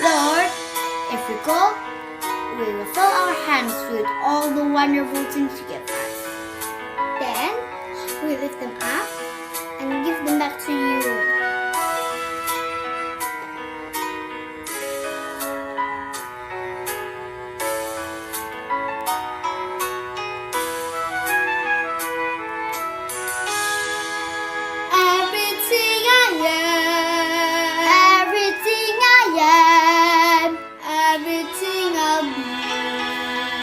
Lord, if we go, we will fill our hands with all the wonderful things you give us. Then, we lift them up and give them back to you. Everything I am, everything I am, everything I'll be,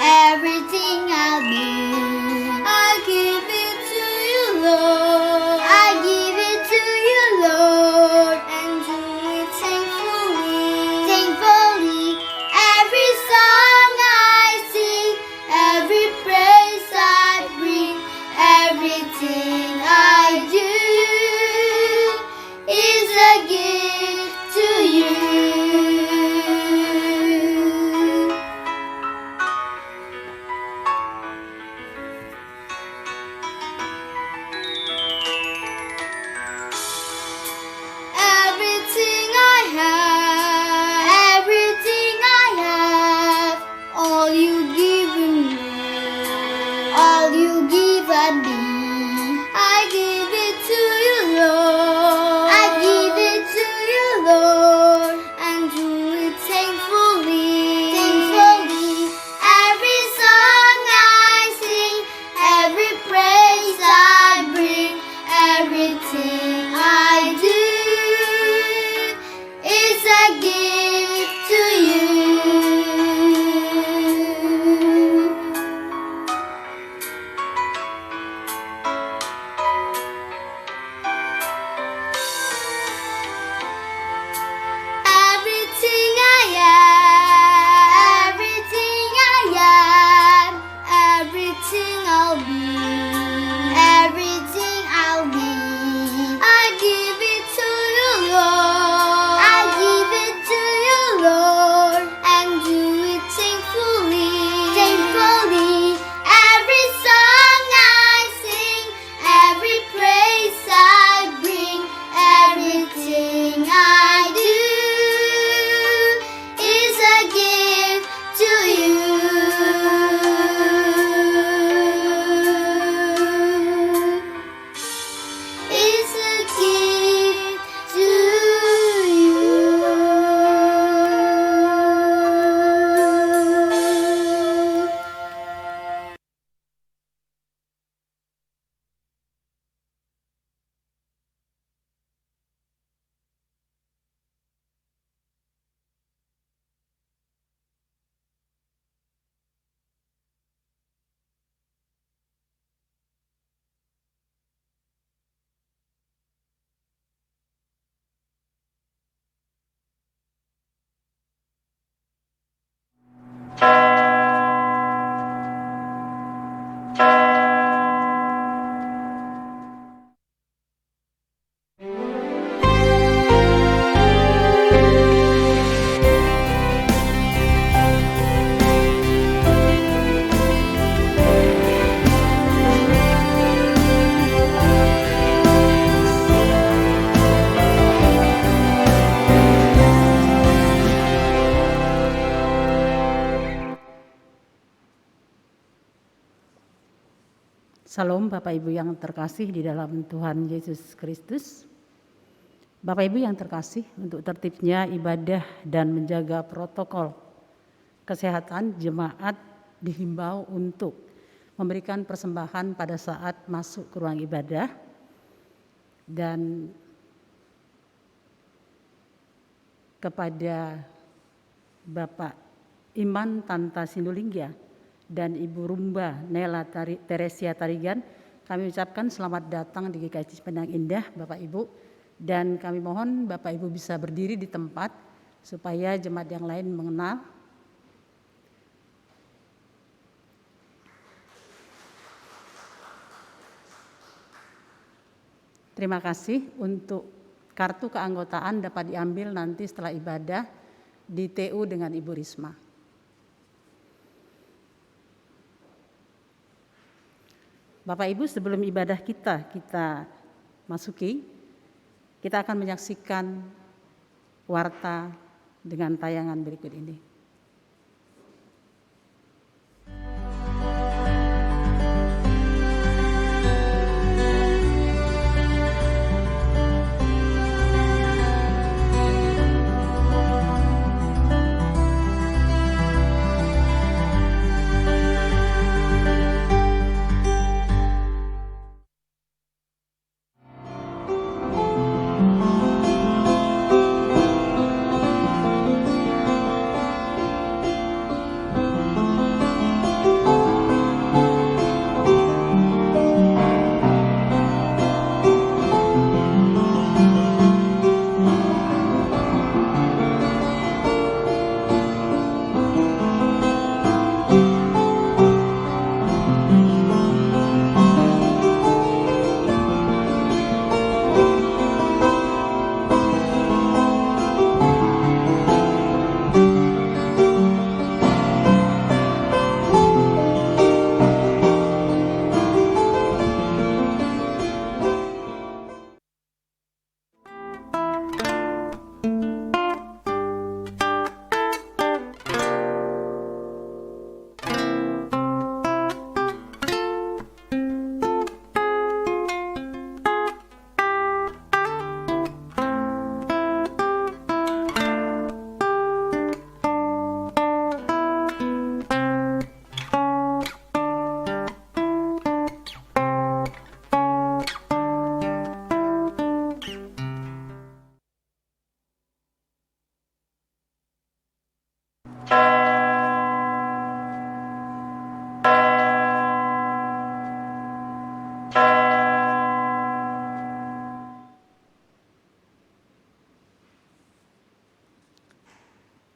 everything I'll be, I give it to you, Lord. I give it to you, Lord. Salam Bapak Ibu yang terkasih di dalam Tuhan Yesus Kristus. Bapak Ibu yang terkasih, untuk tertibnya ibadah dan menjaga protokol kesehatan, jemaat dihimbau untuk memberikan persembahan pada saat masuk ke ruang ibadah, dan kepada Bapak Iman Tanta Sindulingga dan Ibu Rumba Nela Teresia Tarigan, kami ucapkan selamat datang di GKI Cipendang Indah Bapak Ibu, dan kami mohon Bapak Ibu bisa berdiri di tempat supaya jemaat yang lain mengenal. Terima kasih. Untuk kartu keanggotaan dapat diambil nanti setelah ibadah di TU dengan Ibu Risma. Bapak Ibu, sebelum ibadah kita masuki, kita akan menyaksikan warta dengan tayangan berikut ini.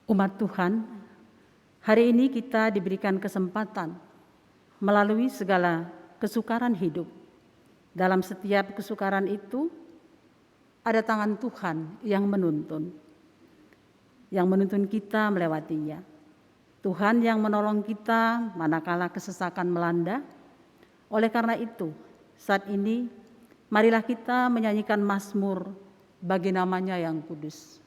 Umat Tuhan, hari ini kita diberikan kesempatan melalui segala kesukaran hidup. Dalam setiap kesukaran itu ada tangan Tuhan yang menuntun kita melewatinya. Tuhan yang menolong kita manakala kesesakan melanda. Oleh karena itu, saat ini marilah kita menyanyikan mazmur bagi namanya yang kudus.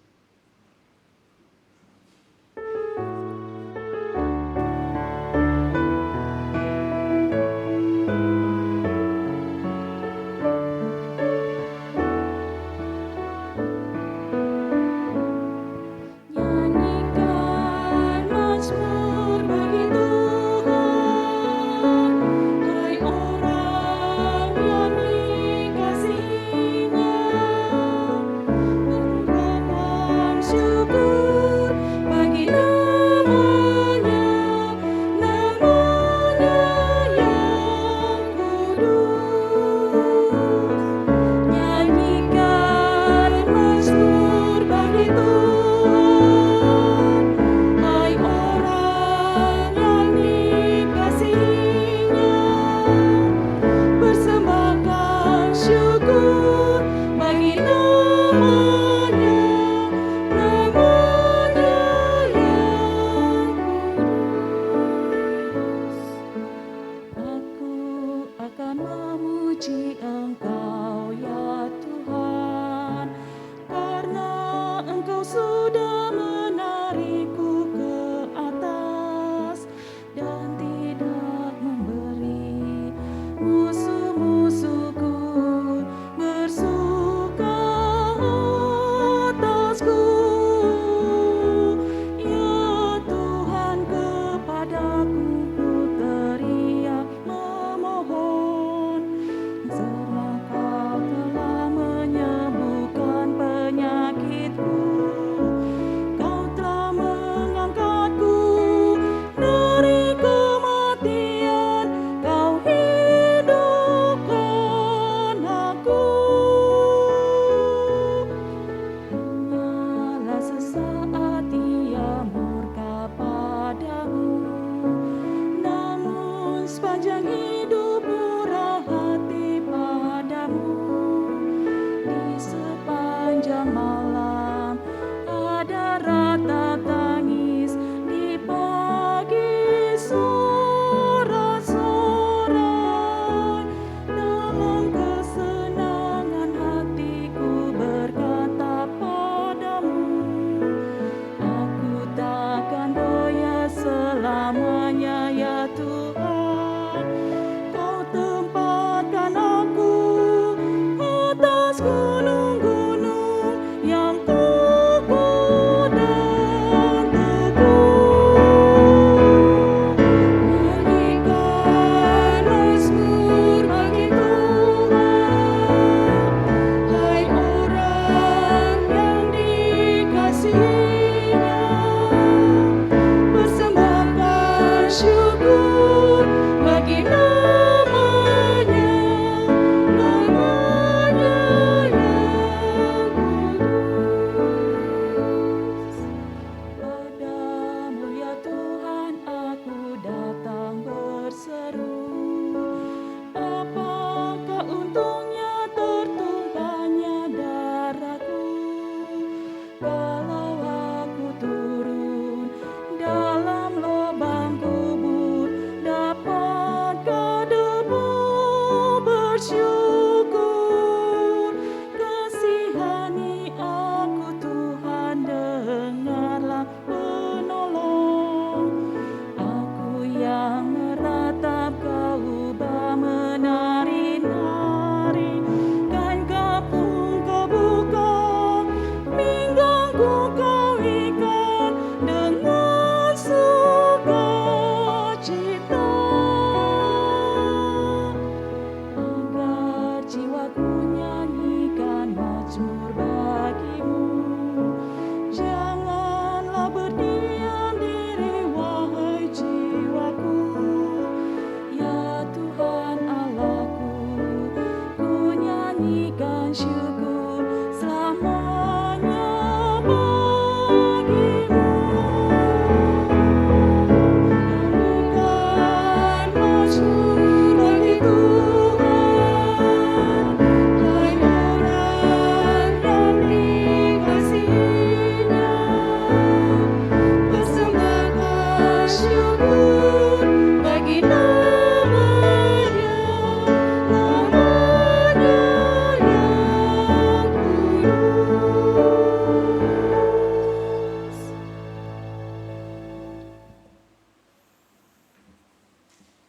Kasihnya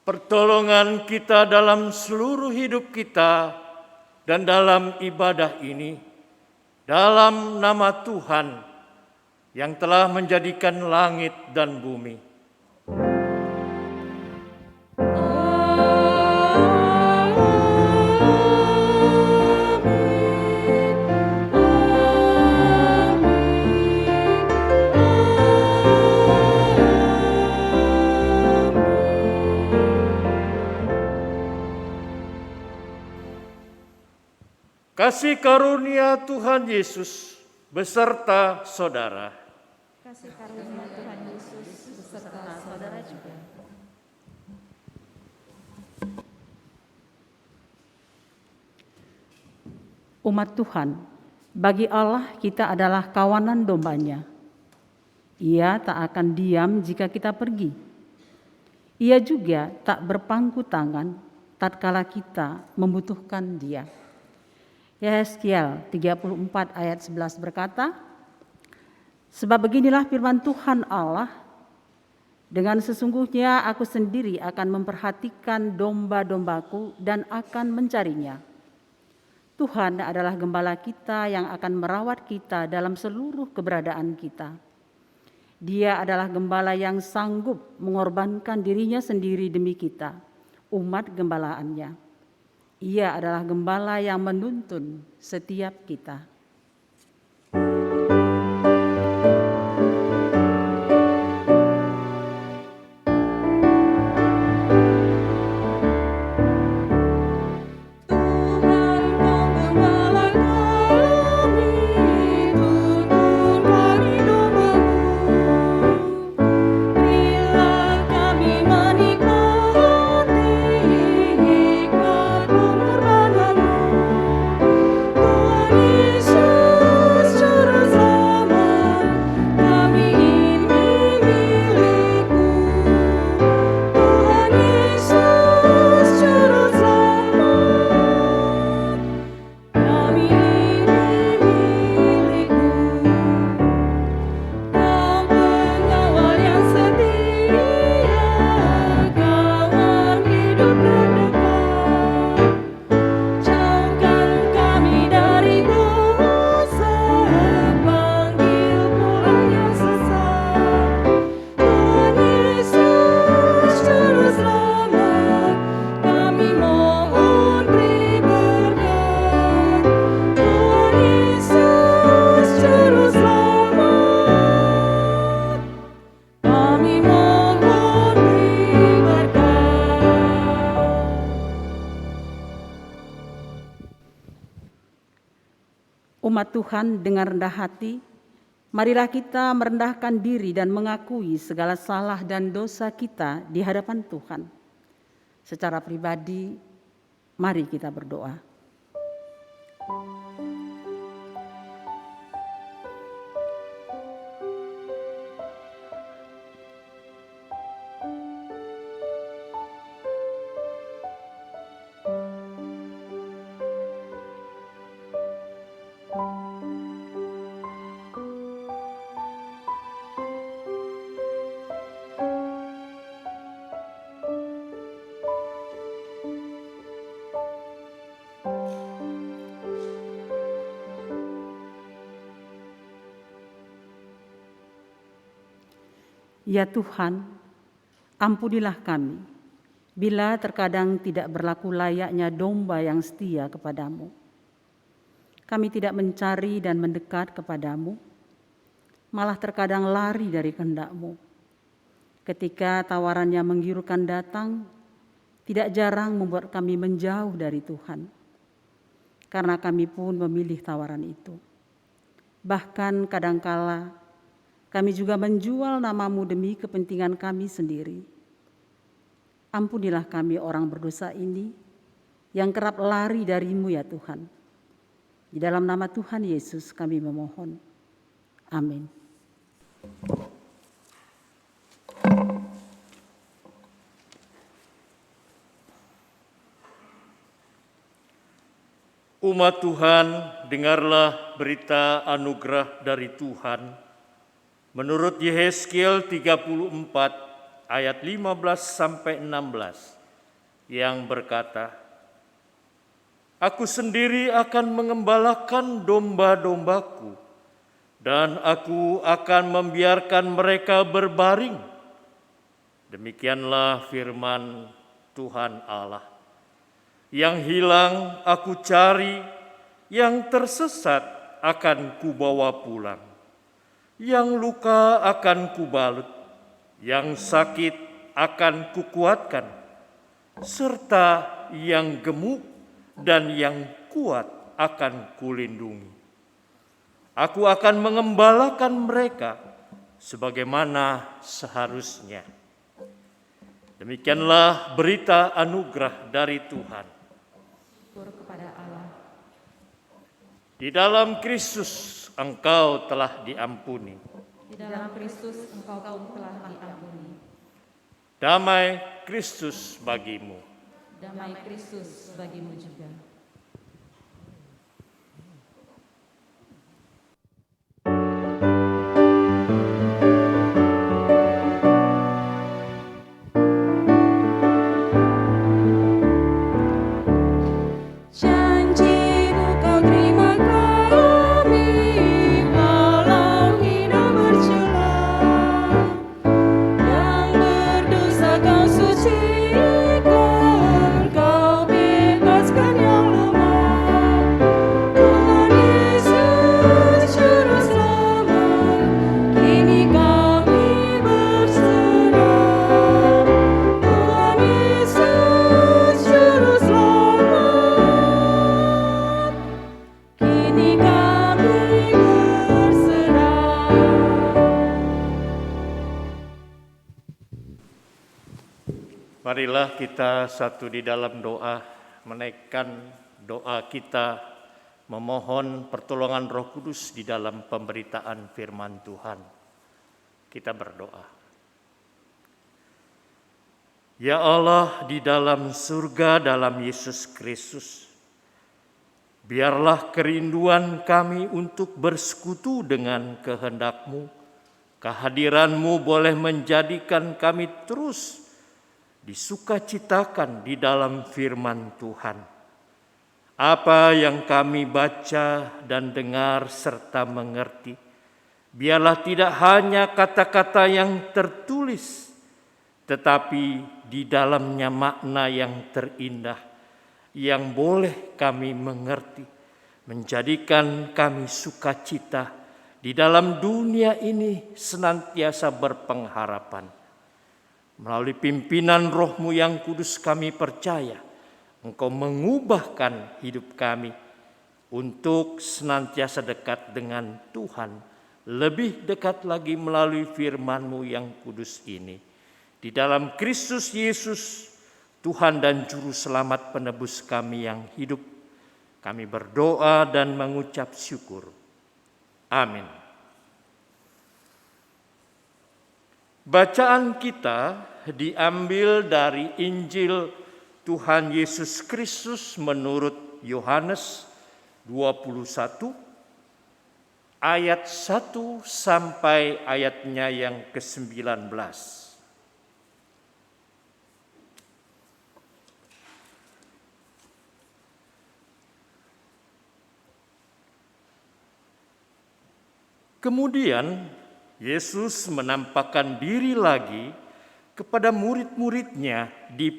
Pertolongan kita dalam seluruh hidup kita dan dalam ibadah ini, dalam nama Tuhan yang telah menjadikan langit dan bumi. Kasih karunia Tuhan Yesus beserta saudara. Kasih karunia Tuhan Yesus beserta saudara juga. Umat Tuhan, bagi Allah kita adalah kawanan dombanya. Ia tak akan diam jika kita pergi. Ia juga tak berpangku tangan tatkala kita membutuhkan Dia. Yehezkiel 34 ayat 11 berkata, sebab beginilah firman Tuhan Allah, dengan sesungguhnya aku sendiri akan memperhatikan domba-dombaku dan akan mencarinya. Tuhan adalah gembala kita yang akan merawat kita dalam seluruh keberadaan kita. Dia adalah gembala yang sanggup mengorbankan dirinya sendiri demi kita, umat gembalaannya. Ia adalah gembala yang menuntun setiap kita. Umat Tuhan dengan rendah hati, marilah kita merendahkan diri dan mengakui segala salah dan dosa kita di hadapan Tuhan. Secara pribadi, mari kita berdoa. Ya Tuhan, ampunilah kami, bila terkadang tidak berlaku layaknya domba yang setia kepadamu. Kami tidak mencari dan mendekat kepadamu, malah terkadang lari dari kehendak-Mu. Ketika tawarannya menggiurkan datang, tidak jarang membuat kami menjauh dari Tuhan, karena kami pun memilih tawaran itu. Bahkan kadangkala kami juga menjual nama-Mu demi kepentingan kami sendiri. Ampunilah kami orang berdosa ini yang kerap lari dari-Mu ya Tuhan. Di dalam nama Tuhan Yesus kami memohon. Amin. Umat Tuhan, dengarlah berita anugerah dari Tuhan. Menurut Yehezkiel 34 ayat 15 sampai 16 yang berkata, Aku sendiri akan mengembalakan domba-dombaku, dan aku akan membiarkan mereka berbaring. Demikianlah firman Tuhan Allah. Yang hilang aku cari, yang tersesat akan kubawa pulang. Yang luka akan kubalut, yang sakit akan kukuatkan, serta yang gemuk dan yang kuat akan kulindungi. Aku akan mengembalakan mereka sebagaimana seharusnya. Demikianlah berita anugerah dari Tuhan. Kepada Allah. Di dalam Kristus engkau telah diampuni. Di dalam Kristus engkau telah diampuni. Damai Kristus bagimu. Damai Kristus bagimu juga. Marilah kita satu di dalam doa, menaikkan doa kita, memohon pertolongan Roh Kudus di dalam pemberitaan firman Tuhan. Kita berdoa. Ya Allah, di dalam surga, dalam Yesus Kristus, biarlah kerinduan kami untuk bersekutu dengan kehendak-Mu, kehadiran-Mu boleh menjadikan kami terus disukacitakan di dalam firman Tuhan. Apa yang kami baca dan dengar serta mengerti, biarlah tidak hanya kata-kata yang tertulis, tetapi di dalamnya makna yang terindah, yang boleh kami mengerti, menjadikan kami sukacita di dalam dunia ini senantiasa berpengharapan. Melalui pimpinan Roh-Mu yang kudus kami percaya, Engkau mengubahkan hidup kami untuk senantiasa dekat dengan Tuhan, lebih dekat lagi melalui firman-Mu yang kudus ini. Di dalam Kristus Yesus, Tuhan dan Juru Selamat penebus kami yang hidup, kami berdoa dan mengucap syukur. Amin. Bacaan kita diambil dari Injil Tuhan Yesus Kristus menurut Yohanes 21 ayat 1 sampai ayatnya yang ke-19. Kemudian Yesus menampakkan diri lagi kepada murid-muridnya di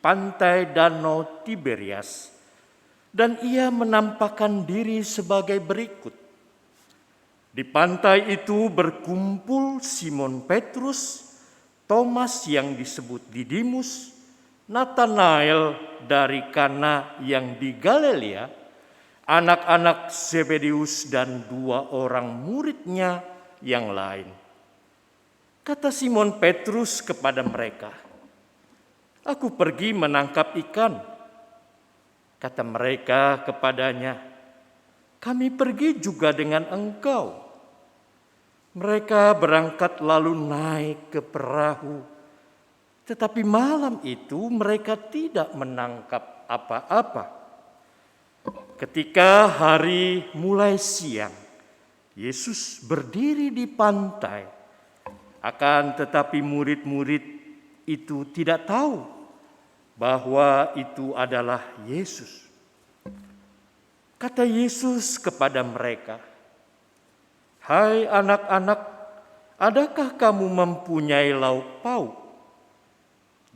pantai Danau Tiberias, dan ia menampakkan diri sebagai berikut. Di pantai itu berkumpul Simon Petrus, Thomas yang disebut Didimus, Nathanael dari Kana yang di Galilea, anak-anak Zebedeus dan 2 orang muridnya yang lain. Kata Simon Petrus kepada mereka, "Aku pergi menangkap ikan." Kata mereka kepadanya, "Kami pergi juga dengan engkau." Mereka berangkat lalu naik ke perahu. Tetapi malam itu mereka tidak menangkap apa-apa. Ketika hari mulai siang, Yesus berdiri di pantai. Akan tetapi murid-murid itu tidak tahu bahwa itu adalah Yesus. Kata Yesus kepada mereka, "Hai anak-anak, adakah kamu mempunyai lauk pauk?"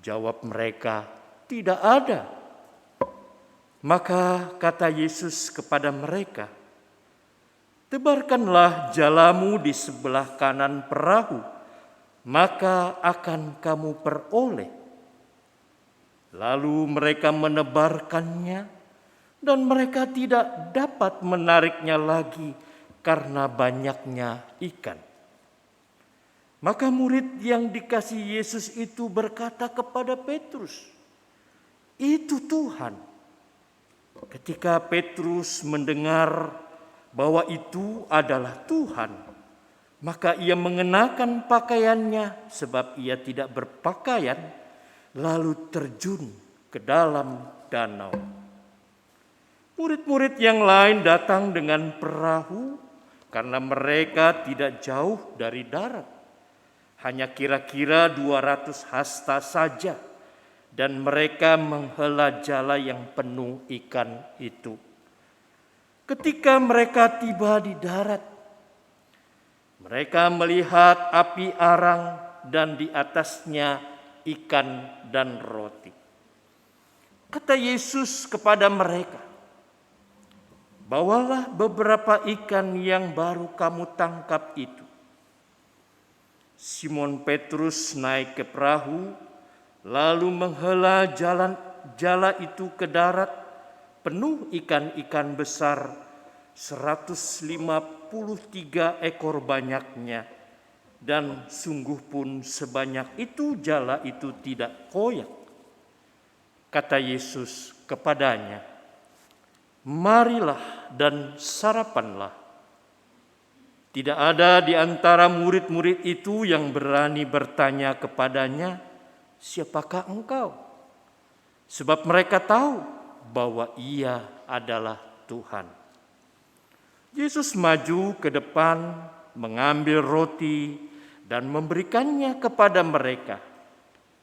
Jawab mereka, "Tidak ada." Maka kata Yesus kepada mereka, "Tebarkanlah jalamu di sebelah kanan perahu, maka akan kamu peroleh." Lalu mereka menebarkannya, dan mereka tidak dapat menariknya lagi karena banyaknya ikan. Maka murid yang dikasihi Yesus itu berkata kepada Petrus, "Itu Tuhan." Ketika Petrus mendengar bahwa itu adalah Tuhan, maka ia mengenakan pakaiannya sebab ia tidak berpakaian, lalu terjun ke dalam danau. Murid-murid yang lain datang dengan perahu karena mereka tidak jauh dari darat, hanya kira-kira 200 hasta saja, dan mereka menghela jala yang penuh ikan itu. Ketika mereka tiba di darat, mereka melihat api arang dan di atasnya ikan dan roti. Kata Yesus kepada mereka, "Bawalah beberapa ikan yang baru kamu tangkap itu." Simon Petrus naik ke perahu, lalu menghela jala itu ke darat, penuh ikan-ikan besar, 153 ekor banyaknya. Dan sungguh pun sebanyak itu jala itu tidak koyak. Kata Yesus kepadanya, "Marilah dan sarapanlah." Tidak ada di antara murid-murid itu yang berani bertanya kepadanya, "Siapakah engkau?" Sebab mereka tahu bahwa ia adalah Tuhan. Yesus maju ke depan, mengambil roti dan memberikannya kepada mereka.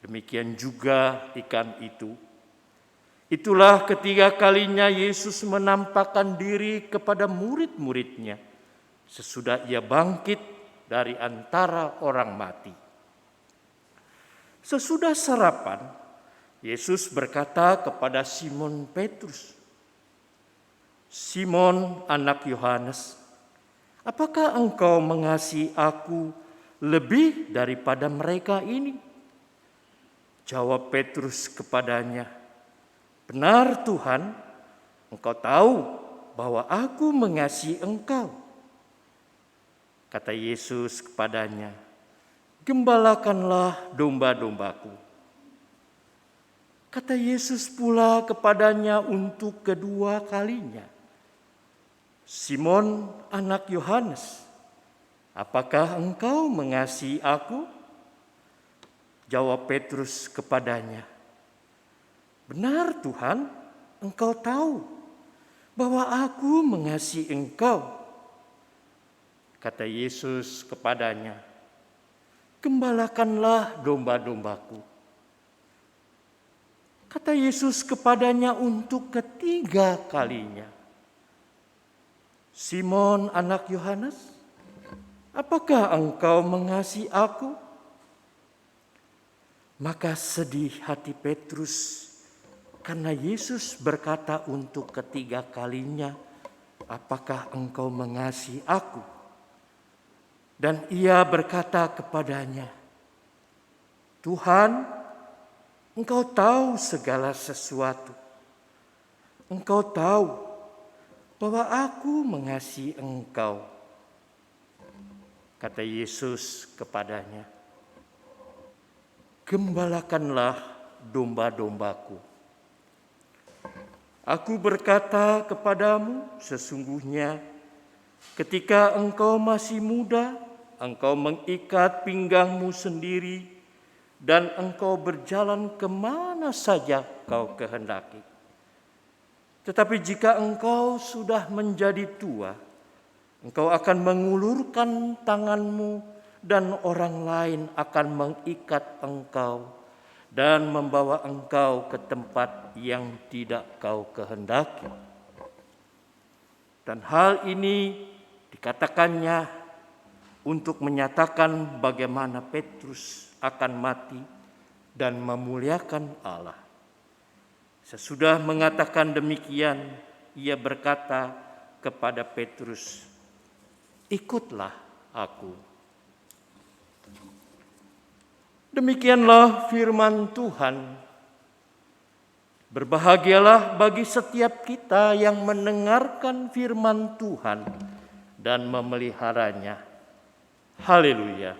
Demikian juga ikan itu. Itulah ketiga kalinya Yesus menampakkan diri kepada murid-muridnya sesudah ia bangkit dari antara orang mati. Sesudah sarapan, Yesus berkata kepada Simon Petrus, "Simon, anak Yohanes, apakah engkau mengasihi aku lebih daripada mereka ini?" Jawab Petrus kepadanya, "Benar Tuhan, engkau tahu bahwa aku mengasihi engkau." Kata Yesus kepadanya, "Gembalakanlah domba-dombaku." Kata Yesus pula kepadanya untuk kedua kalinya, "Simon, anak Yohanes, apakah engkau mengasihi aku?" Jawab Petrus kepadanya, "Benar Tuhan, engkau tahu bahwa aku mengasihi engkau." Kata Yesus kepadanya, "Gembalakanlah domba-dombaku." Kata Yesus kepadanya untuk ketiga kalinya, "Simon, anak Yohanes, apakah engkau mengasihi aku?" Maka sedih hati Petrus karena Yesus berkata untuk ketiga kalinya, "Apakah engkau mengasihi aku?" Dan ia berkata kepadanya, "Tuhan, engkau tahu segala sesuatu. Engkau tahu bahwa aku mengasihi engkau. Kata Yesus kepadanya, gembalakanlah domba-dombaku. Aku berkata kepadamu, sesungguhnya ketika engkau masih muda, engkau mengikat pinggangmu sendiri dan engkau berjalan kemana saja kau kehendaki. Tetapi jika engkau sudah menjadi tua, engkau akan mengulurkan tanganmu dan orang lain akan mengikat engkau dan membawa engkau ke tempat yang tidak kau kehendaki. Dan hal ini dikatakannya untuk menyatakan bagaimana Petrus akan mati dan memuliakan Allah. Sesudah mengatakan demikian, ia berkata kepada Petrus, ikutlah aku. Demikianlah firman Tuhan. Berbahagialah bagi setiap kita yang mendengarkan firman Tuhan dan memeliharanya. Haleluya.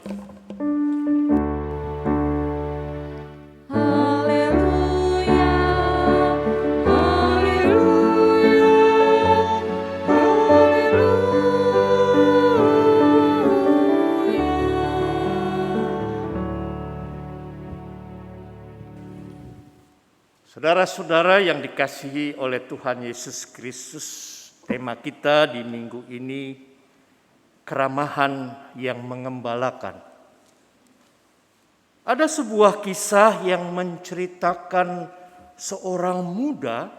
Saudara-saudara yang dikasihi oleh Tuhan Yesus Kristus, tema kita di minggu ini, keramahan yang mengembalakan. Ada sebuah kisah yang menceritakan seorang muda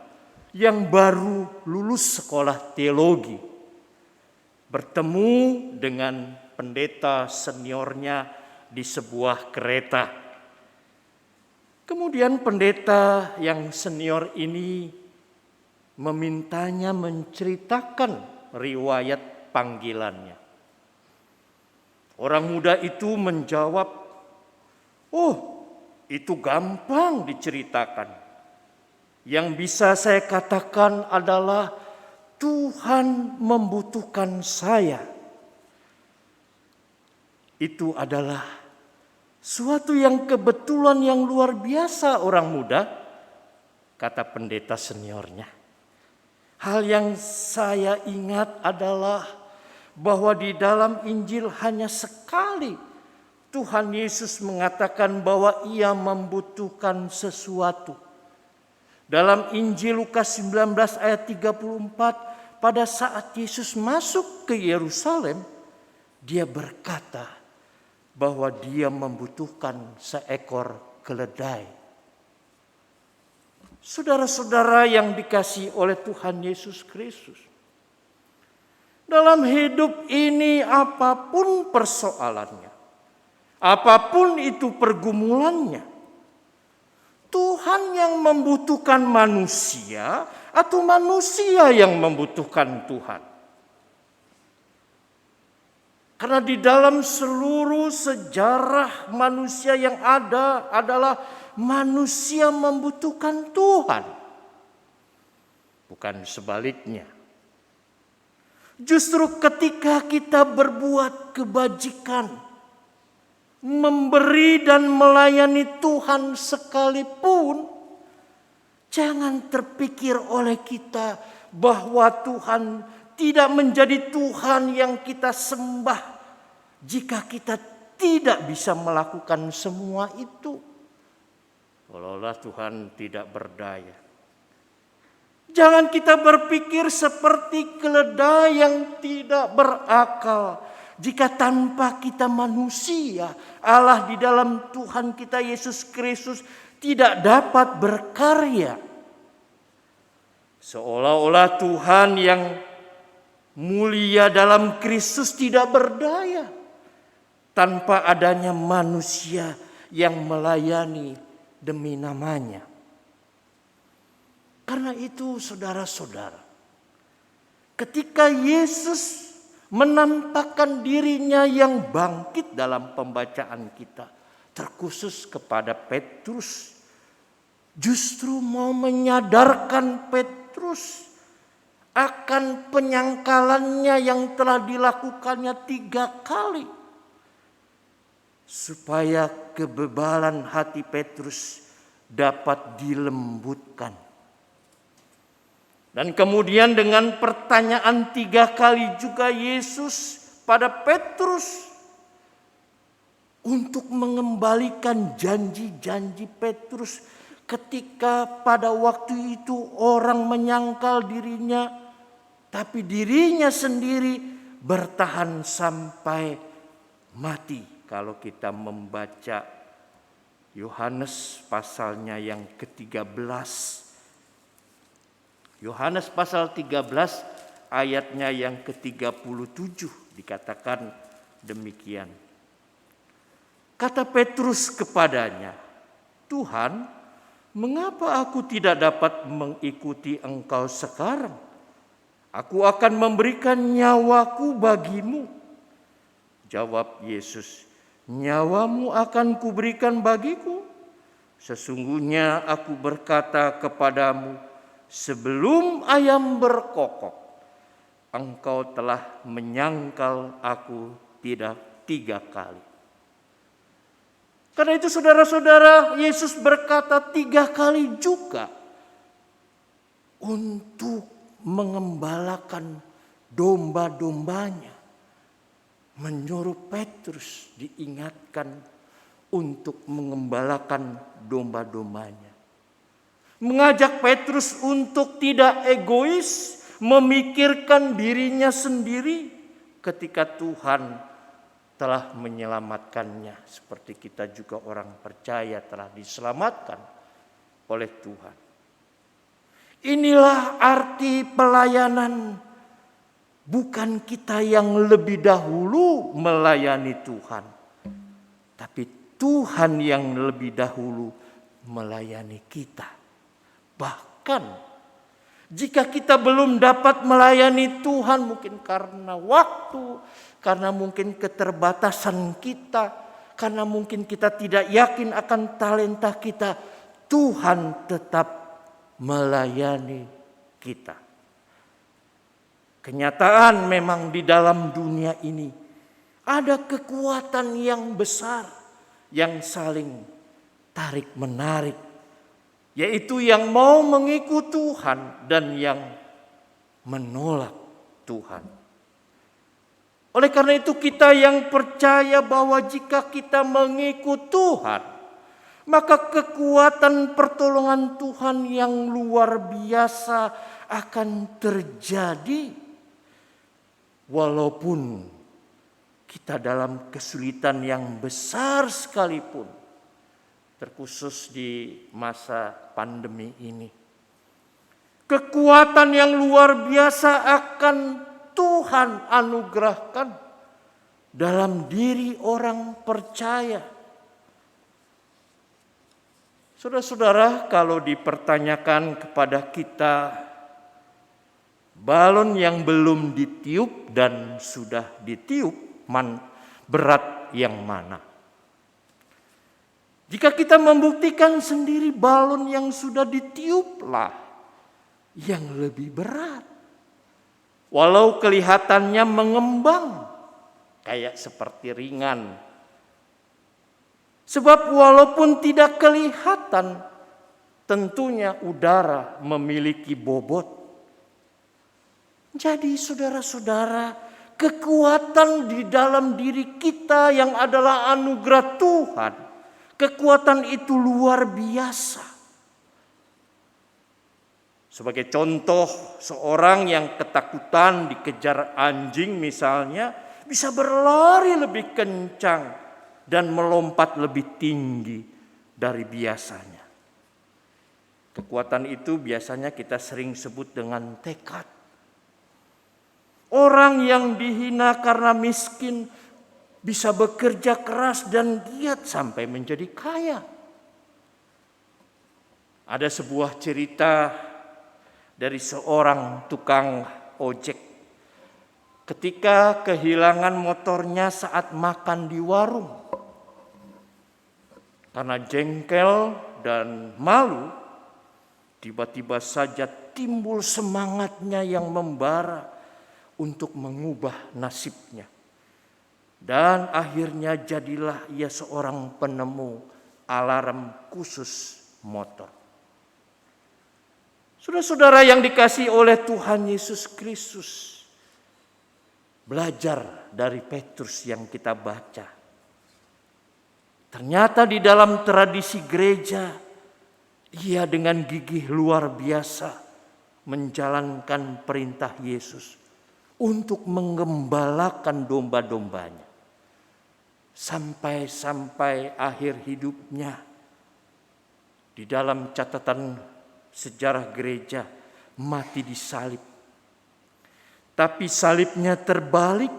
yang baru lulus sekolah teologi, bertemu dengan pendeta seniornya di sebuah kereta. Kemudian pendeta yang senior ini memintanya menceritakan riwayat panggilannya. Orang muda itu menjawab, "Oh, itu gampang diceritakan. Yang bisa saya katakan adalah Tuhan membutuhkan saya. Itu adalah suatu yang kebetulan yang luar biasa orang muda," kata pendeta seniornya. "Hal yang saya ingat adalah bahwa di dalam Injil hanya sekali Tuhan Yesus mengatakan bahwa ia membutuhkan sesuatu. Dalam Injil Lukas 19 ayat 34, pada saat Yesus masuk ke Yerusalem, dia berkata bahwa dia membutuhkan seekor keledai." Saudara-saudara yang dikasihi oleh Tuhan Yesus Kristus, dalam hidup ini apapun persoalannya, apapun itu pergumulannya, Tuhan yang membutuhkan manusia atau manusia yang membutuhkan Tuhan. Karena di dalam seluruh sejarah manusia yang ada adalah manusia membutuhkan Tuhan. Bukan sebaliknya. Justru ketika kita berbuat kebajikan, memberi dan melayani Tuhan sekalipun, jangan terpikir oleh kita bahwa Tuhan tidak menjadi Tuhan yang kita sembah jika kita tidak bisa melakukan semua itu. Seolah-olah Tuhan tidak berdaya. Jangan kita berpikir seperti keledai yang tidak berakal. Jika tanpa kita manusia, Allah di dalam Tuhan kita Yesus Kristus tidak dapat berkarya. Seolah-olah Tuhan yang mulia dalam Kristus tidak berdaya tanpa adanya manusia yang melayani demi namanya. Karena itu saudara-saudara, ketika Yesus menampakkan dirinya yang bangkit dalam pembacaan kita, terkhusus kepada Petrus, justru mau menyadarkan Petrus akan penyangkalannya yang telah dilakukannya 3 kali. Supaya kebebalan hati Petrus dapat dilembutkan. Dan kemudian dengan pertanyaan 3 kali juga Yesus pada Petrus untuk mengembalikan janji-janji Petrus ketika pada waktu itu orang menyangkal dirinya, tapi dirinya sendiri bertahan sampai mati. Kalau kita membaca Yohanes pasalnya yang ke-13. Yohanes pasal 13 ayatnya yang ke-37 dikatakan demikian. Kata Petrus kepadanya, "Tuhan, mengapa aku tidak dapat mengikuti Engkau sekarang? Aku akan memberikan nyawaku bagimu." Jawab Yesus, "Nyawamu akan kuberikan bagiku. Sesungguhnya aku berkata kepadamu, sebelum ayam berkokok, engkau telah menyangkal aku tidak 3 kali." Karena itu saudara-saudara, Yesus berkata 3 kali juga untuk mengembalakan domba-dombanya. Menyuruh Petrus diingatkan untuk mengembalakan domba-dombanya. Mengajak Petrus untuk tidak egois, memikirkan dirinya sendiri ketika Tuhan telah menyelamatkannya. Seperti kita juga orang percaya telah diselamatkan oleh Tuhan. Inilah arti pelayanan. Bukan kita yang lebih dahulu melayani Tuhan, tapi Tuhan yang lebih dahulu melayani kita. Bahkan jika kita belum dapat melayani Tuhan, mungkin karena waktu, karena mungkin keterbatasan kita, karena mungkin kita tidak yakin akan talenta kita, Tuhan tetap melayani kita. Kenyataan memang di dalam dunia ini ada kekuatan yang besar yang saling tarik-menarik, yaitu yang mau mengikut Tuhan dan yang menolak Tuhan. Oleh karena itu kita yang percaya bahwa jika kita mengikut Tuhan, maka kekuatan pertolongan Tuhan yang luar biasa akan terjadi. Walaupun kita dalam kesulitan yang besar sekalipun, terkhusus di masa pandemi ini, kekuatan yang luar biasa akan Tuhan anugerahkan dalam diri orang percaya. Saudara-saudara, kalau dipertanyakan kepada kita, balon yang belum ditiup dan sudah ditiup, berat yang mana? Jika kita membuktikan sendiri balon yang sudah ditiuplah yang lebih berat. Walau kelihatannya mengembang, kayak seperti ringan. Sebab walaupun tidak kelihatan, tentunya udara memiliki bobot. Jadi saudara-saudara, kekuatan di dalam diri kita yang adalah anugerah Tuhan, kekuatan itu luar biasa. Sebagai contoh, seorang yang ketakutan dikejar anjing misalnya, bisa berlari lebih kencang dan melompat lebih tinggi dari biasanya. Kekuatan itu biasanya kita sering sebut dengan tekad. Orang yang dihina karena miskin bisa bekerja keras dan giat sampai menjadi kaya. Ada sebuah cerita dari seorang tukang ojek. Ketika kehilangan motornya saat makan di warung. Karena jengkel dan malu, tiba-tiba saja timbul semangatnya yang membara untuk mengubah nasibnya. Dan akhirnya jadilah ia seorang penemu alarm khusus motor. Saudara-saudara yang dikasihi oleh Tuhan Yesus Kristus, belajar dari Petrus yang kita baca. Ternyata di dalam tradisi gereja, ia dengan gigih luar biasa menjalankan perintah Yesus untuk menggembalakan domba-dombanya. Sampai akhir hidupnya, di dalam catatan sejarah gereja, mati disalib. Tapi salibnya terbalik,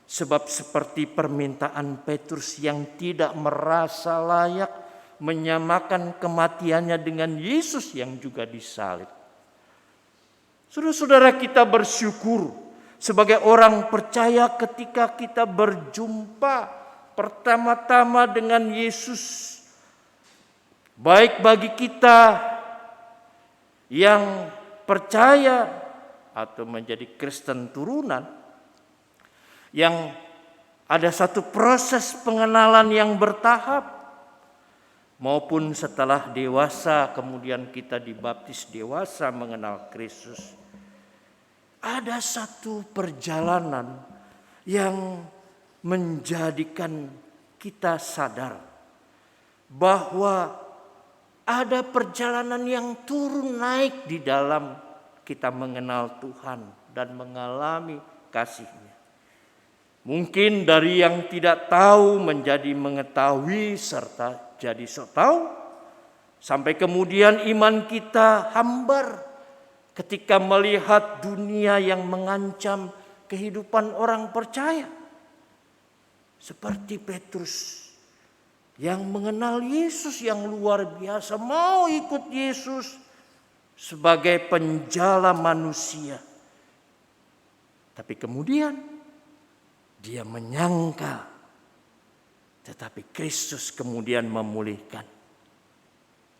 sebab seperti permintaan Petrus yang tidak merasa layak menyamakan kematiannya dengan Yesus yang juga disalib. Saudara-saudara, kita bersyukur sebagai orang percaya ketika kita berjumpa pertama-tama dengan Yesus. Baik bagi kita yang percaya atau menjadi Kristen turunan, yang ada satu proses pengenalan yang bertahap, maupun setelah dewasa kemudian kita dibaptis dewasa mengenal Kristus. Ada satu perjalanan yang menjadikan kita sadar bahwa ada perjalanan yang turun naik di dalam kita mengenal Tuhan dan mengalami kasih-Nya. Mungkin dari yang tidak tahu menjadi mengetahui serta jadi sok tahu, sampai kemudian iman kita hambar ketika melihat dunia yang mengancam kehidupan orang percaya. Seperti Petrus yang mengenal Yesus yang luar biasa, mau ikut Yesus sebagai penjala manusia. Tapi kemudian dia menyangkal, tetapi Kristus kemudian memulihkan.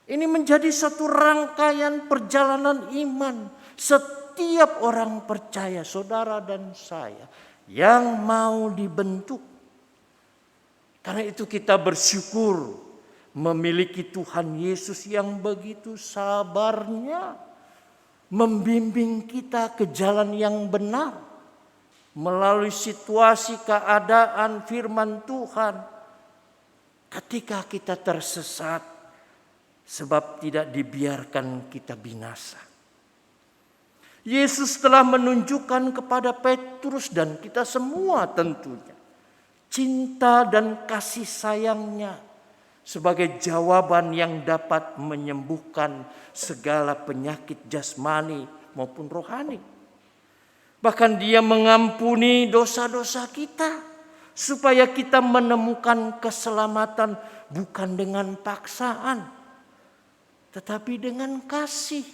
Ini menjadi satu rangkaian perjalanan iman setiap orang percaya, saudara dan saya, yang mau dibentuk. Karena itu kita bersyukur memiliki Tuhan Yesus yang begitu sabarnya membimbing kita ke jalan yang benar melalui situasi keadaan firman Tuhan ketika kita tersesat, sebab tidak dibiarkan kita binasa. Yesus telah menunjukkan kepada Petrus dan kita semua tentunya cinta dan kasih sayangnya sebagai jawaban yang dapat menyembuhkan segala penyakit jasmani maupun rohani. Bahkan dia mengampuni dosa-dosa kita supaya kita menemukan keselamatan bukan dengan paksaan, tetapi dengan kasih.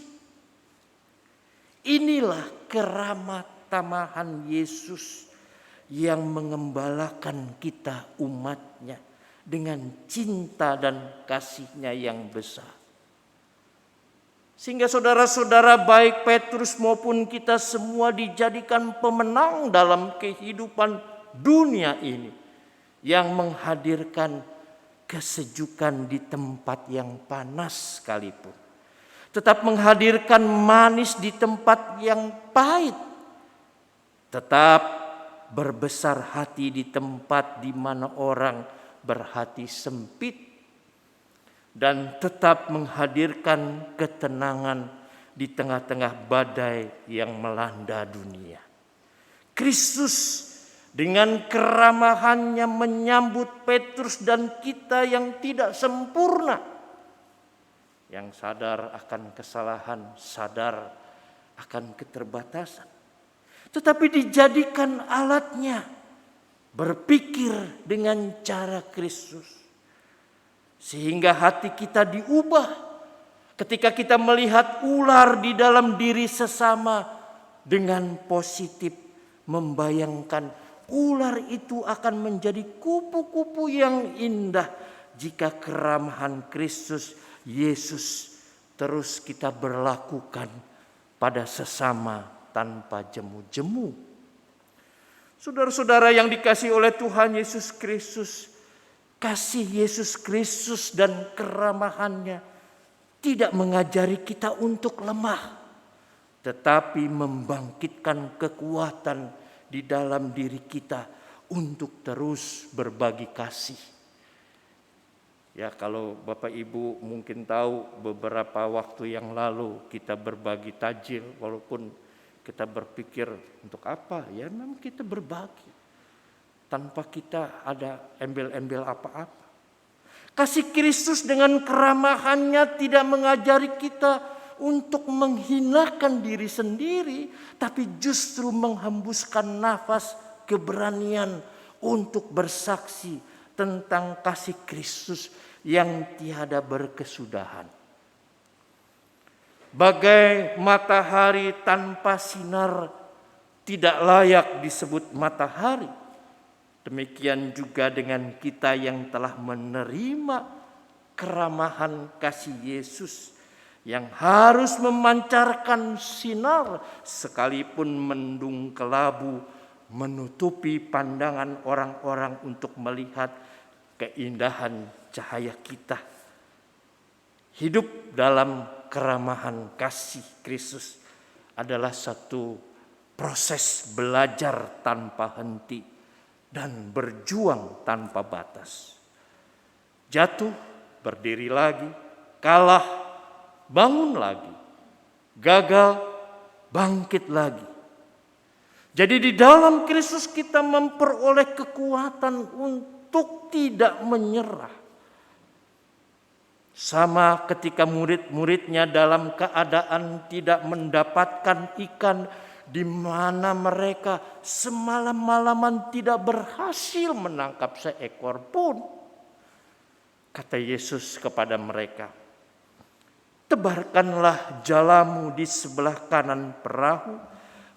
Inilah keramat tamahan Yesus yang mengembalakan kita umatnya dengan cinta dan kasih-Nya yang besar. Sehingga saudara-saudara, baik Petrus maupun kita semua dijadikan pemenang dalam kehidupan dunia ini yang menghadirkan kesejukan di tempat yang panas sekalipun, tetap menghadirkan manis di tempat yang pahit, tetap berbesar hati di tempat di mana orang berhati sempit, dan tetap menghadirkan ketenangan di tengah-tengah badai yang melanda dunia. Kristus dengan keramahannya menyambut Petrus dan kita yang tidak sempurna, yang sadar akan kesalahan, sadar akan keterbatasan, tetapi dijadikan alatnya berpikir dengan cara Kristus. Sehingga hati kita diubah ketika kita melihat ular di dalam diri sesama dengan positif, membayangkan ular itu akan menjadi kupu-kupu yang indah jika keramahan Kristus Yesus terus kita berlakukan kepada sesama tanpa jemu-jemu. Saudara-saudara yang dikasihi oleh Tuhan Yesus Kristus, kasih Yesus Kristus dan keramahannya tidak mengajari kita untuk lemah, tetapi membangkitkan kekuatan di dalam diri kita untuk terus berbagi kasih. Ya, kalau Bapak Ibu mungkin tahu, beberapa waktu yang lalu kita berbagi tajil, walaupun kita berpikir untuk apa? Ya memang kita berbagi tanpa kita ada embel-embel apa-apa. Kasih Kristus dengan keramahannya tidak mengajari kita untuk menghinakan diri sendiri, tapi justru menghembuskan nafas keberanian untuk bersaksi tentang kasih Kristus yang tiada berkesudahan. Bagai matahari tanpa sinar tidak layak disebut matahari, demikian juga dengan kita yang telah menerima keramahan kasih Yesus yang harus memancarkan sinar sekalipun mendung kelabu menutupi pandangan orang-orang untuk melihat keindahan cahaya kita. Hidup dalam keramahan kasih Kristus adalah satu proses belajar tanpa henti dan berjuang tanpa batas. Jatuh, berdiri lagi, kalah, bangun lagi, gagal, bangkit lagi. Jadi di dalam Kristus kita memperoleh kekuatan untuk tidak menyerah. Sama ketika murid-muridnya dalam keadaan tidak mendapatkan ikan, di mana mereka semalam-malaman tidak berhasil menangkap seekor pun. Kata Yesus kepada mereka, tebarkanlah jalamu di sebelah kanan perahu,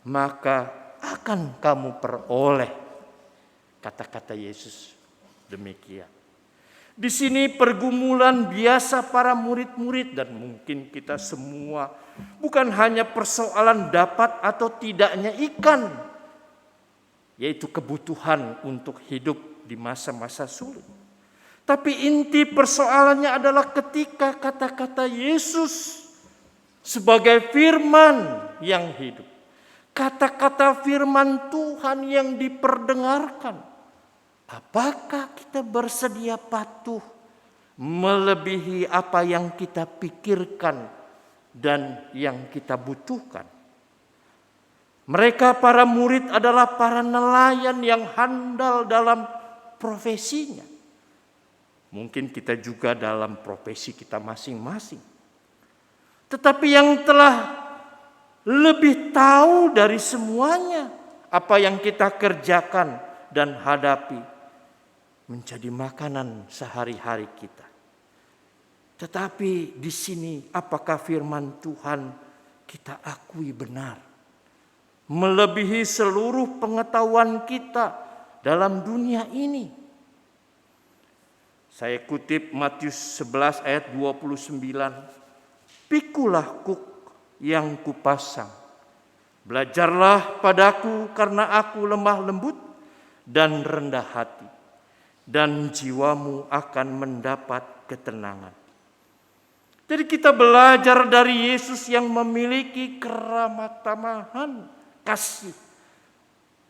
maka akan kamu peroleh. Kata-kata Yesus demikian. Di sini pergumulan biasa para murid-murid dan mungkin kita semua bukan hanya persoalan dapat atau tidaknya ikan, yaitu kebutuhan untuk hidup di masa-masa sulit. Tapi inti persoalannya adalah ketika kata-kata Yesus sebagai firman yang hidup, kata-kata firman Tuhan yang diperdengarkan, apakah kita bersedia patuh melebihi apa yang kita pikirkan dan yang kita butuhkan? Mereka para murid adalah para nelayan yang handal dalam profesinya. Mungkin kita juga dalam profesi kita masing-masing. Tetapi yang telah lebih tahu dari semuanya apa yang kita kerjakan dan hadapi menjadi makanan sehari-hari kita. Tetapi di sini apakah firman Tuhan kita akui benar? Melebihi seluruh pengetahuan kita dalam dunia ini. Saya kutip Matius 11 ayat 29. Pikulah kuk yang kupasang. Belajarlah padaku karena aku lemah lembut dan rendah hati, dan jiwamu akan mendapat ketenangan. Jadi kita belajar dari Yesus yang memiliki keramah tamahan, kasih.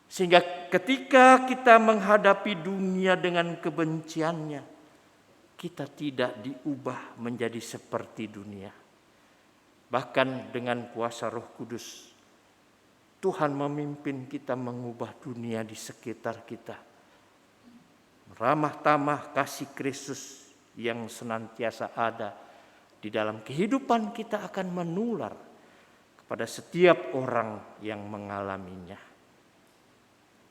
Sehingga ketika kita menghadapi dunia dengan kebenciannya, kita tidak diubah menjadi seperti dunia. Bahkan dengan kuasa Roh Kudus, Tuhan memimpin kita mengubah dunia di sekitar kita. Ramah tamah kasih Kristus yang senantiasa ada di dalam kehidupan kita akan menular kepada setiap orang yang mengalaminya.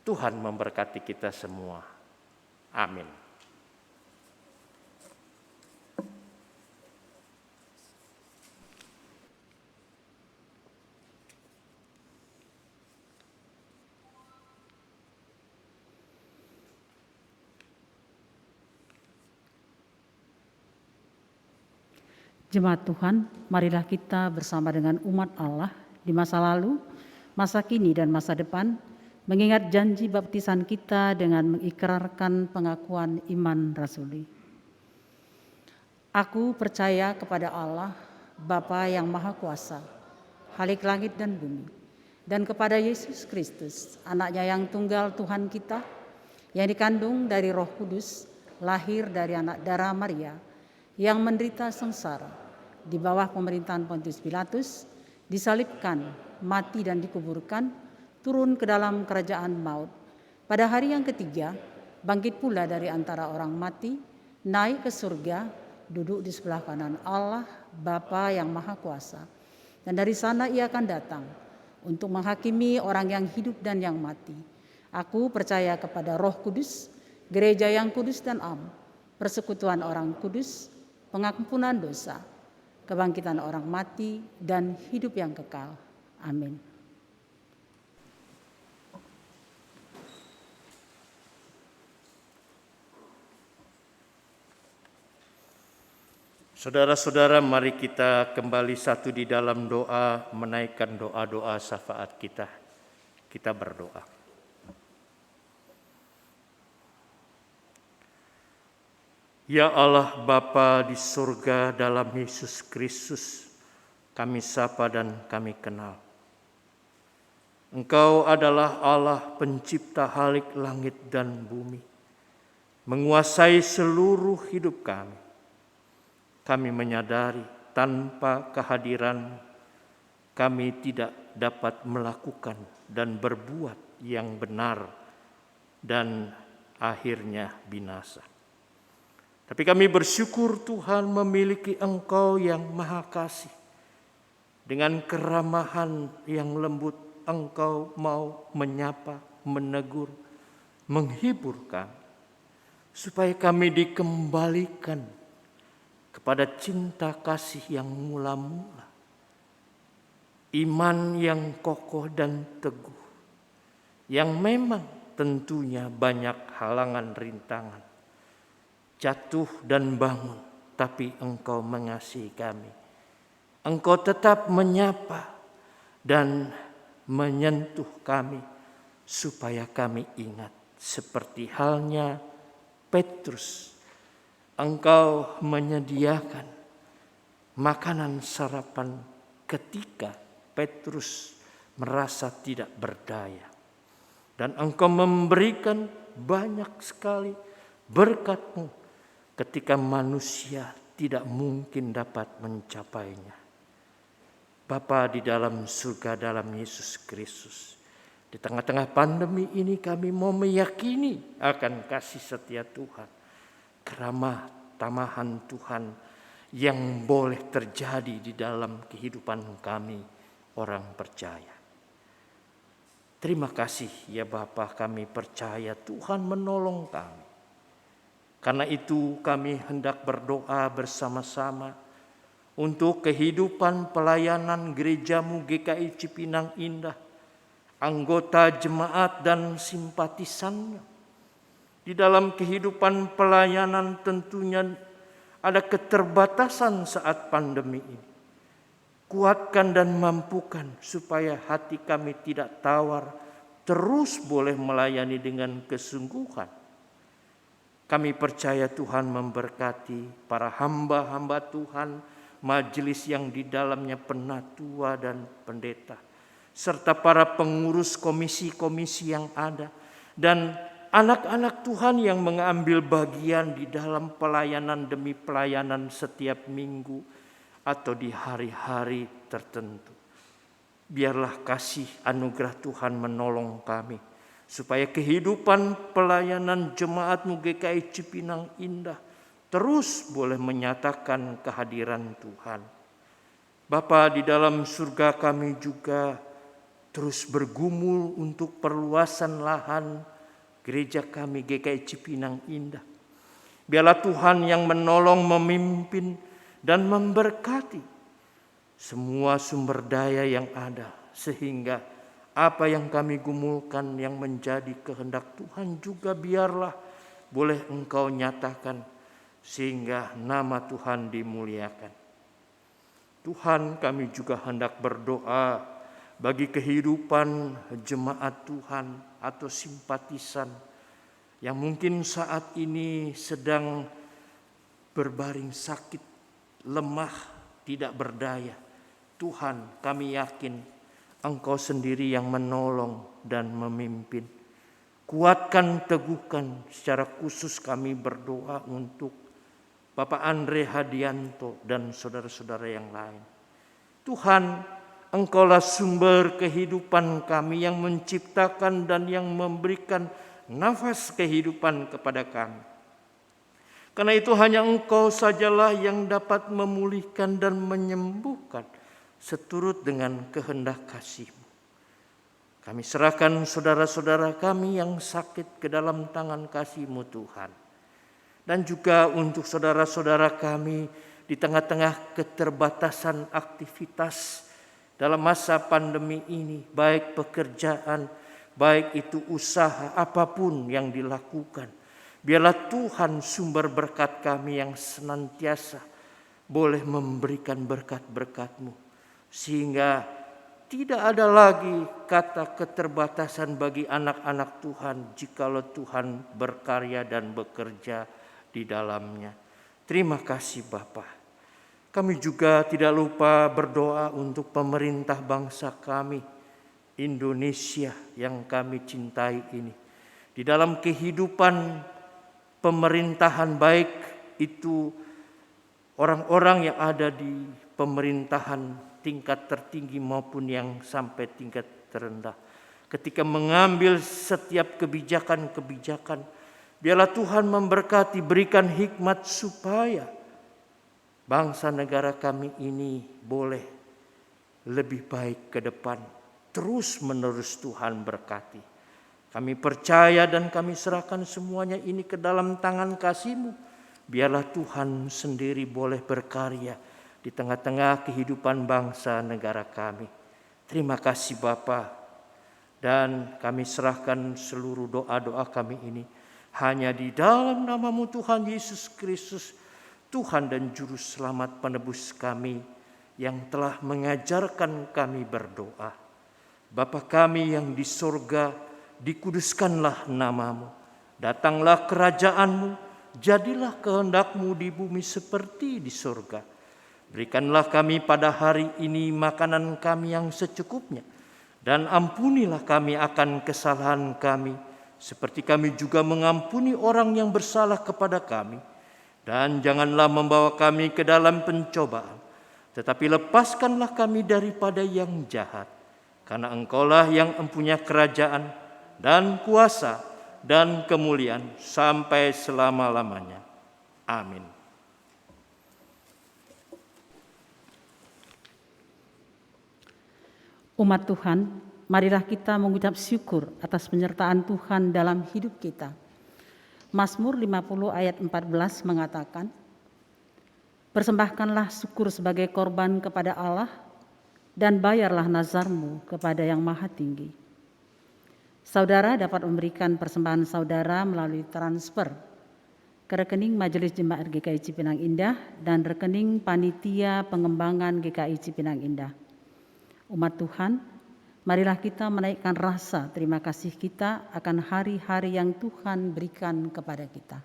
Tuhan memberkati kita semua. Amin. Jemaat Tuhan, marilah kita bersama dengan umat Allah di masa lalu, masa kini, dan masa depan, mengingat janji baptisan kita dengan mengikrarkan pengakuan iman rasuli. Aku percaya kepada Allah, Bapa yang Maha Kuasa, Khalik langit dan bumi, dan kepada Yesus Kristus, anaknya yang tunggal Tuhan kita, yang dikandung dari Roh Kudus, lahir dari anak darah Maria, yang menderita sengsara, di bawah pemerintahan Pontius Pilatus, disalibkan, mati dan dikuburkan, turun ke dalam kerajaan maut. Pada hari yang ketiga, bangkit pula dari antara orang mati, naik ke surga, duduk di sebelah kanan Allah, Bapa yang Maha Kuasa. Dan dari sana ia akan datang untuk menghakimi orang yang hidup dan yang mati. Aku percaya kepada Roh Kudus, gereja yang kudus dan am, persekutuan orang kudus, pengampunan dosa, kebangkitan orang mati, dan hidup yang kekal. Amin. Saudara-saudara, mari kita kembali satu di dalam doa, menaikkan doa-doa syafaat kita. Kita berdoa. Ya Allah Bapa di surga, dalam Yesus Kristus kami sapa dan kami kenal. Engkau adalah Allah pencipta Khalik langit dan bumi, menguasai seluruh hidup kami. Kami menyadari tanpa kehadiran kami tidak dapat melakukan dan berbuat yang benar dan akhirnya binasa. Tapi kami bersyukur Tuhan memiliki Engkau yang Maha Kasih. Dengan keramahan yang lembut Engkau mau menyapa, menegur, menghibur kami. Supaya kami dikembalikan kepada cinta kasih yang mula-mula, iman yang kokoh dan teguh, yang memang tentunya banyak halangan rintangan, jatuh dan bangun, tapi Engkau mengasihi kami. Engkau tetap menyapa dan menyentuh kami, supaya kami ingat seperti halnya Petrus. Engkau menyediakan makanan sarapan ketika Petrus merasa tidak berdaya. Dan Engkau memberikan banyak sekali berkat-Mu ketika manusia tidak mungkin dapat mencapainya. Bapa di dalam surga, dalam Yesus Kristus, di tengah-tengah pandemi ini kami mau meyakini akan kasih setia Tuhan, keramah tamahan Tuhan yang boleh terjadi di dalam kehidupan kami orang percaya. Terima kasih ya Bapa, kami percaya Tuhan menolong kami. Karena itu kami hendak berdoa bersama-sama untuk kehidupan pelayanan gerejamu GKI Cipinang Indah, anggota jemaat dan simpatisannya. Di dalam kehidupan pelayanan tentunya ada keterbatasan saat pandemi ini. Kuatkan dan mampukan supaya hati kami tidak tawar, terus boleh melayani dengan kesungguhan. Kami percaya Tuhan memberkati para hamba-hamba Tuhan, majelis yang di dalamnya penatua dan pendeta, serta para pengurus komisi-komisi yang ada, dan anak-anak Tuhan yang mengambil bagian di dalam pelayanan demi pelayanan setiap minggu atau di hari-hari tertentu. Biarlah kasih anugerah Tuhan menolong kami, supaya kehidupan pelayanan jemaat-Mu GKI Cipinang Indah terus boleh menyatakan kehadiran Tuhan. Bapa di dalam surga, kami juga terus bergumul untuk perluasan lahan gereja kami GKI Cipinang Indah. Biarlah Tuhan yang menolong, memimpin, dan memberkati semua sumber daya yang ada, sehingga apa yang kami gumulkan yang menjadi kehendak Tuhan juga biarlah boleh Engkau nyatakan, sehingga nama Tuhan dimuliakan. Tuhan, kami juga hendak berdoa bagi kehidupan jemaat Tuhan atau simpatisan yang mungkin saat ini sedang berbaring sakit, lemah, tidak berdaya. Tuhan, kami yakin Engkau sendiri yang menolong dan memimpin. Kuatkan, teguhkan, secara khusus kami berdoa untuk Bapak Andre Hadianto dan saudara-saudara yang lain. Tuhan, Engkaulah sumber kehidupan kami yang menciptakan dan yang memberikan nafas kehidupan kepada kami. Karena itu hanya Engkau sajalah yang dapat memulihkan dan menyembuhkan seturut dengan kehendak kasih-Mu. Kami serahkan saudara-saudara kami yang sakit ke dalam tangan kasih-Mu Tuhan. Dan juga untuk saudara-saudara kami di tengah-tengah keterbatasan aktivitas dalam masa pandemi ini, baik pekerjaan, baik itu usaha, apapun yang dilakukan. Biarlah Tuhan sumber berkat kami yang senantiasa boleh memberikan berkat-berkat-Mu. Sehingga tidak ada lagi kata keterbatasan bagi anak-anak Tuhan jikalau Tuhan berkarya dan bekerja di dalamnya. Terima kasih Bapa. Kami juga tidak lupa berdoa untuk pemerintah bangsa kami, Indonesia yang kami cintai ini. Di dalam kehidupan pemerintahan baik itu orang-orang yang ada di pemerintahan tingkat tertinggi maupun yang sampai tingkat terendah. Ketika mengambil setiap kebijakan-kebijakan, biarlah Tuhan memberkati, berikan hikmat supaya bangsa negara kami ini boleh lebih baik ke depan. Terus menerus Tuhan berkati. Kami percaya dan kami serahkan semuanya ini ke dalam tangan kasih-Mu. Biarlah Tuhan sendiri boleh berkarya di tengah-tengah kehidupan bangsa negara kami. Terima kasih Bapa. Dan kami serahkan seluruh doa-doa kami ini hanya di dalam nama-Mu Tuhan Yesus Kristus, Tuhan dan Juru Selamat penebus kami yang telah mengajarkan kami berdoa. Bapa kami yang di sorga, dikuduskanlah nama-Mu. Datanglah kerajaan-Mu, jadilah kehendak-Mu di bumi seperti di sorga. Berikanlah kami pada hari ini makanan kami yang secukupnya. Dan ampunilah kami akan kesalahan kami, seperti kami juga mengampuni orang yang bersalah kepada kami. Dan janganlah membawa kami ke dalam pencobaan, tetapi lepaskanlah kami daripada yang jahat. Karena Engkaulah yang mempunyai kerajaan dan kuasa dan kemuliaan sampai selama-lamanya. Amin. Umat Tuhan, marilah kita mengucap syukur atas penyertaan Tuhan dalam hidup kita. Mazmur 50 ayat 14 mengatakan, persembahkanlah syukur sebagai korban kepada Allah dan bayarlah nazarmu kepada Yang Maha Tinggi. Saudara dapat memberikan persembahan saudara melalui transfer ke rekening Majelis Jemaat GKI Cipinang Indah dan rekening Panitia Pengembangan GKI Cipinang Indah. Umat Tuhan, marilah kita menaikkan rasa terima kasih kita akan hari-hari yang Tuhan berikan kepada kita.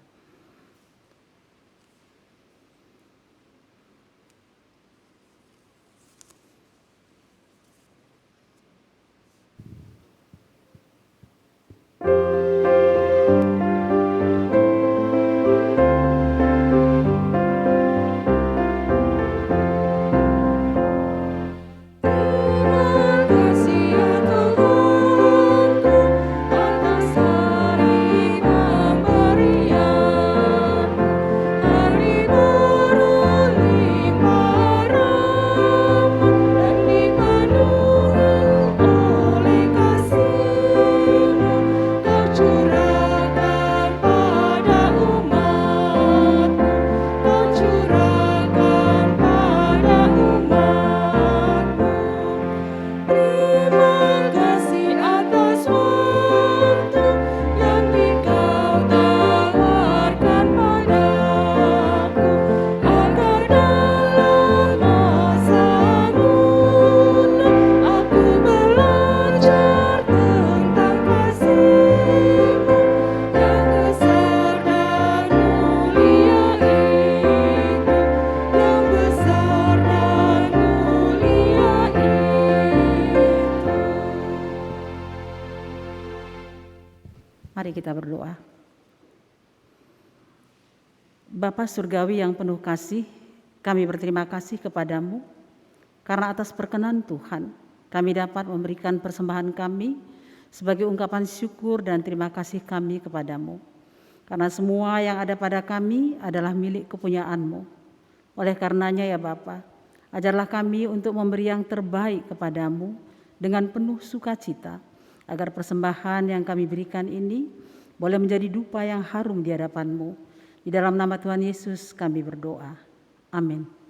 Atas hari pemberian. Bapa Surgawi yang penuh kasih, kami berterima kasih kepadamu karena atas perkenan Tuhan kami dapat memberikan persembahan kami sebagai ungkapan syukur dan terima kasih kami kepadamu. Karena semua yang ada pada kami adalah milik kepunyaan-Mu. Oleh karenanya ya Bapa, ajarlah kami untuk memberi yang terbaik kepadamu dengan penuh sukacita, agar persembahan yang kami berikan ini boleh menjadi dupa yang harum di hadapan-Mu. Di dalam nama Tuhan Yesus kami berdoa. Amin.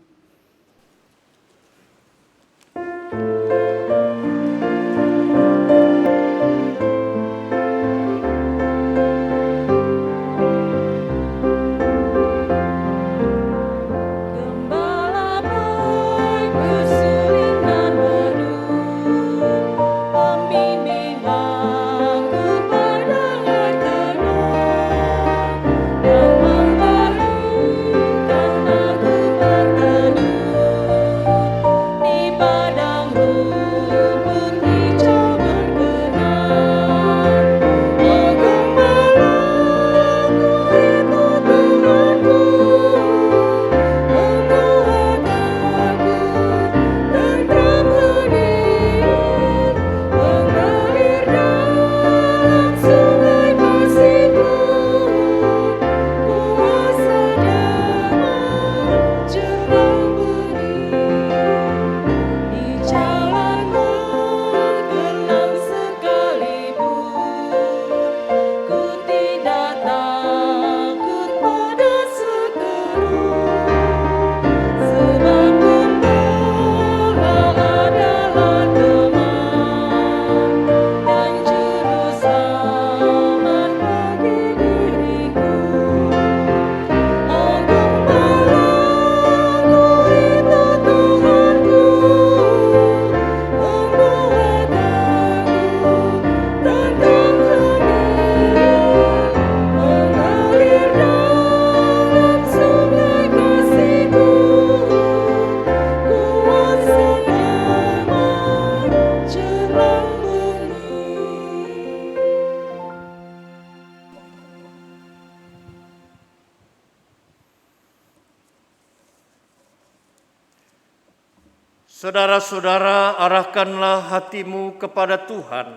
Saudara-saudara, arahkanlah hatimu kepada Tuhan.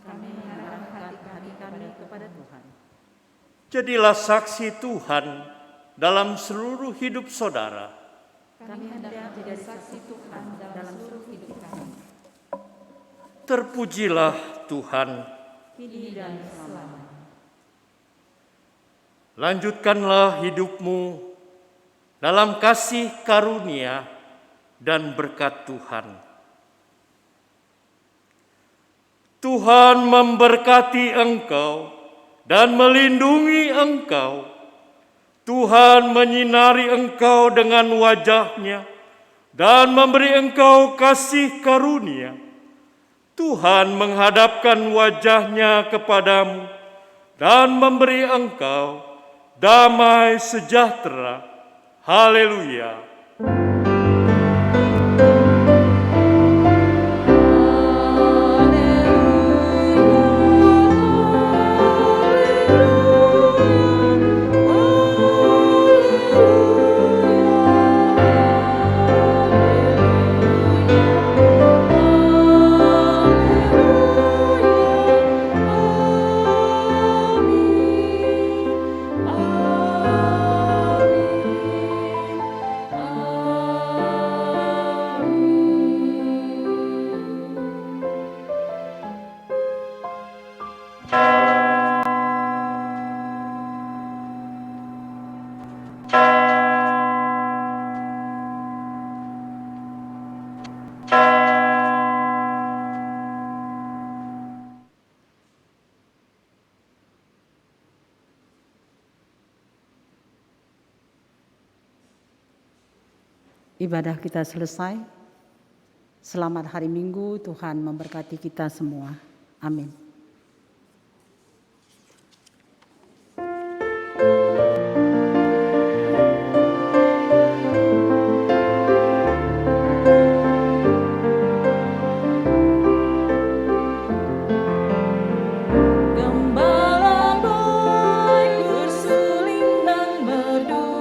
Kami mengarahkan hati kami kepada Tuhan. Jadilah saksi Tuhan dalam seluruh hidup saudara. Kami hendak menjadi saksi Tuhan dalam seluruh hidup kami. Terpujilah Tuhan. Kini dan selamanya. Lanjutkanlah hidupmu dalam kasih karunia dan berkat Tuhan. Tuhan memberkati engkau dan melindungi engkau. Tuhan menyinari engkau dengan wajah-Nya dan memberi engkau kasih karunia. Tuhan menghadapkan wajah-Nya kepadamu dan memberi engkau damai sejahtera. Haleluya. Ibadah kita selesai. Selamat hari Minggu, Tuhan memberkati kita semua. Amin. Gembala baik bersuling dan berdoa.